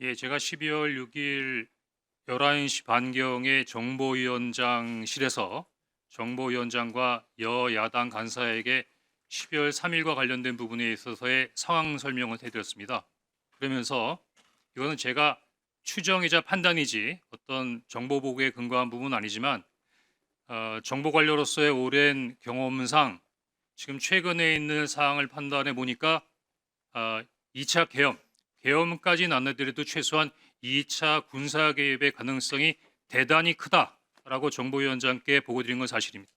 예, 제가 12월 6일 11시 반경에 정보위원장실에서 정보위원장과 여야당 간사에게 12월 3일과 관련된 부분에 있어서의 상황 설명을 해드렸습니다. 그러면서 이거는 제가 추정이자 판단이지 어떤 정보 보고에 근거한 부분은 아니지만 정보 관료로서의 오랜 경험상 지금 최근에 있는 사항을 판단해 보니까 2차 계엄까지는 안 나더라도 최소한 2차 군사 개입의 가능성이 대단히 크다라고 정보위원장께 보고 드린 건 사실입니다.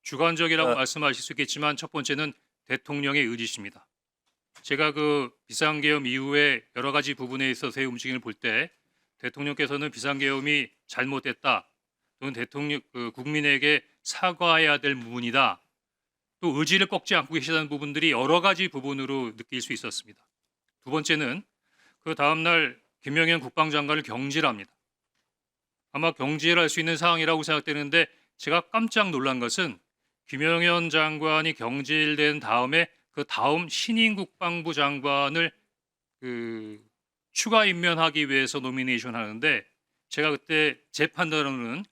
주관적이라고 말씀하실 수 있겠지만 첫 번째는 대통령의 의지십니다. 제가 그 비상계엄 이후에 여러 가지 부분에 있어서의 움직임을 볼 때 대통령께서는 비상계엄이 잘못됐다 또는 국민에게 사과해야 될 부분이다 또 의지를 꺾지 않고 계시다는 부분들이 여러 가지 부분으로 느낄 수 있었습니다. 두 번째는 그 다음날 김영현 국방장관을 경질합니다. 아마 경질할 수 있는 상황이라고 생각되는데 제가 깜짝 놀란 것은 김영현 장관이 경질된 다음에 그 다음 신임 국방부 장관을 추가 임명하기 위해서 노미네이션 하는데 제가 그때 제 판단으로는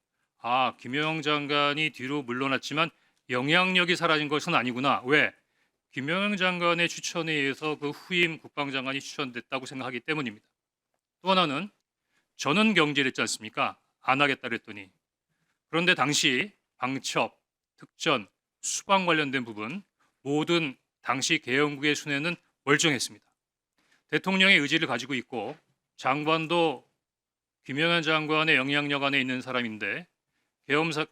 김영현 장관이 뒤로 물러났지만 영향력이 사라진 것은 아니구나. 왜? 김영현 장관의 추천에 의해서 그 후임 국방장관이 추천됐다고 생각하기 때문입니다. 또 하나는 저는 경질했지 않습니까? 안 하겠다 그랬더니. 그런데 당시 방첩, 특전, 수방 관련된 부분 모든 당시 계엄국의 순회는 멀쩡했습니다. 대통령의 의지를 가지고 있고 장관도 김영현 장관의 영향력 안에 있는 사람인데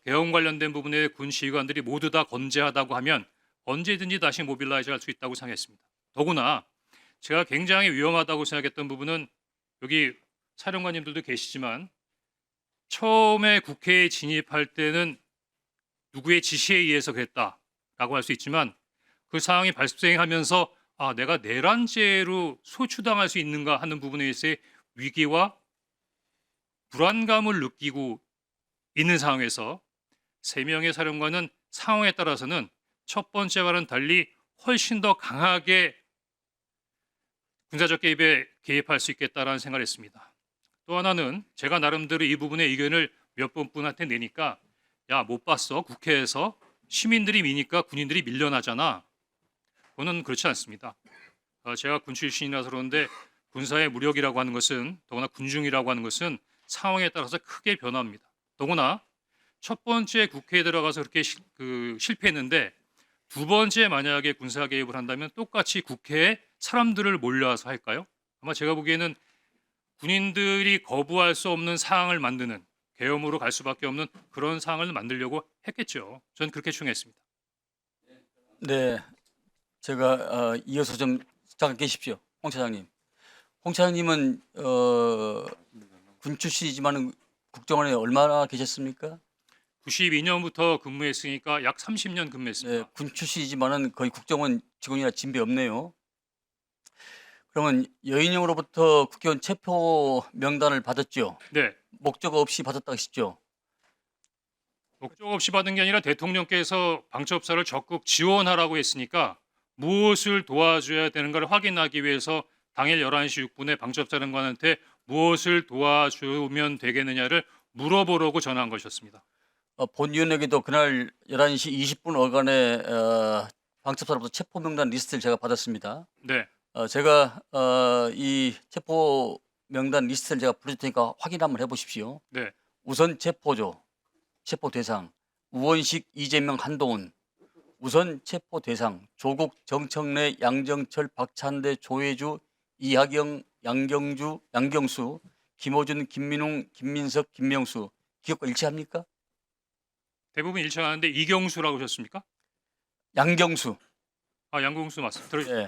계엄 관련된 부분에 군 지휘관들이 모두 다 건재하다고 하면 언제든지 다시 모빌라이즈 할 수 있다고 생각했습니다. 더구나 제가 굉장히 위험하다고 생각했던 부분은 여기 사령관님들도 계시지만 처음에 국회에 진입할 때는 누구의 지시에 의해서 그랬다라고 할 수 있지만 그 상황이 발생하면서 내가 내란죄로 소추당할 수 있는가 하는 부분에 있어서의 위기와 불안감을 느끼고 있는 상황에서 3명의 사령관은 상황에 따라서는 첫 번째와는 달리 훨씬 더 강하게 군사적 개입에 개입할 수 있겠다라는 생각을 했습니다. 또 하나는 제가 나름대로 이 부분의 의견을 몇 분한테 내니까 못 봤어? 국회에서 시민들이 미니까 군인들이 밀려나잖아. 그거는 그렇지 않습니다. 제가 군 출신이라서 그런데 군사의 무력이라고 하는 것은 더구나 군중이라고 하는 것은 상황에 따라서 크게 변합니다. 더구나 첫 번째 국회에 들어가서 그렇게 실패했는데 두 번째 만약에 군사 개입을 한다면 똑같이 국회에 사람들을 몰려와서 할까요? 아마 제가 보기에는 군인들이 거부할 수 없는 상황을 만드는 계엄으로 갈 수밖에 없는 그런 상황을 만들려고 했겠죠. 저는 그렇게 추정했습니다. 네, 제가 이어서 좀 잠깐 계십시오, 홍 차장님. 홍 차장님은 군 출신이지만 국정원에 얼마나 계셨습니까? 92년부터 근무했으니까 약 30년 네, 근무했습니다. 군 출신이지만은 거의 국정원 직원이나 진배 없네요. 그러면 여인영으로부터 국회의원 체포 명단을 받았죠? 네. 목적 없이 받았다 하시죠? 목적 없이 받은 게 아니라 대통령께서 방첩사를 적극 지원하라고 했으니까 무엇을 도와줘야 되는가를 확인하기 위해서 당일 11시 6분에 방첩사령관한테 무엇을 도와주면 되겠느냐를 물어보려고 전화한 것이었습니다. 본위원에게도 그날 11시 20분 어간에 방첩사로부터 체포 명단 리스트를 제가 받았습니다. 네. 제가 이 체포 명단 리스트를 제가 부를 테니까 확인 한번 해보십시오. 네. 우선 체포조, 체포 대상, 우원식, 이재명, 한동훈. 우선 체포 대상, 조국, 정청래, 양정철, 박찬대, 조혜주, 이하경, 양경수, 김호준, 김민웅, 김민석, 김명수. 기억과 일치합니까? 대부분 일치하는데 이경수라고 하셨습니까? 양경수. 양경수 맞습니다. 예.